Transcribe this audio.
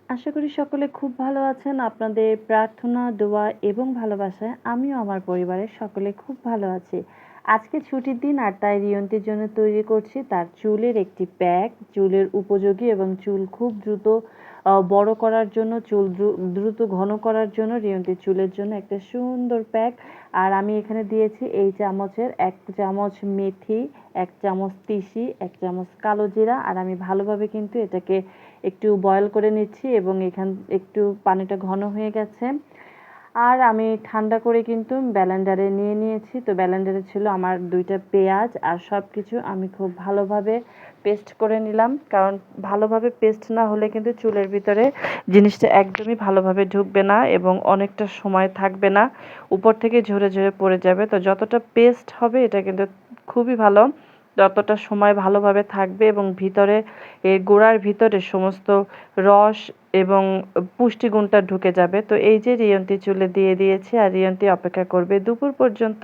আশা করি সকলে খুব ভালো আছেন। আপনাদের প্রার্থনা, দোয়া এবং ভালোবাসায় আমিও আমার পরিবারের সকলে খুব ভালো আছি। আজকে ছুটির দিন আর তাই রিয়ন্তির জন্য তৈরি করছি তার চুলের একটি প্যাক, চুলের উপযোগী এবং চুল খুব দ্রুত বড় করার জন্য, চুল দ্রুত ঘন করার জন্য রিয়ন্তির চুলের জন্য একটা সুন্দর প্যাক। আর আমি এখানে দিয়েছি এই চামচের ১ চামচ মেথি, ১ চামচ তিসি, ১ চামচ কালো জিরা। আর আমি ভালোভাবে কিন্তু এটাকে একটু বয়েল করে নিচ্ছি এবং একটু পানিটা ঘন হয়ে গেছে। আর আমি ঠান্ডা করে কিন্তু ব্লেন্ডারে নিয়ে নিয়েছি। তো ব্লেন্ডারে ছিল আমার ২ টা পেঁয়াজ আর সব কিছু আমি খুব ভালোভাবে পেস্ট করে নিলাম। কারণ ভালোভাবে পেস্ট না হলে কিন্তু চুলের ভিতরে জিনিসটা একদমই ভালোভাবে ঢুকবে না এবং অনেকটা সময় থাকবে না, উপর থেকে ঝরে ঝরে পড়ে যাবে। তো যতটা পেস্ট হবে এটা কিন্তু খুবই ভালো, ততটা সময় ভালোভাবে থাকবে এবং ভিতরে এই গোড়ার ভিতরে সমস্ত রস এবং পুষ্টিগুণটা ঢুকে যাবে। তো এই যে রিয়ন্তি চুলে দিয়ে দিয়েছি আর রিয়ন্তি অপেক্ষা করবে দুপুর পর্যন্ত।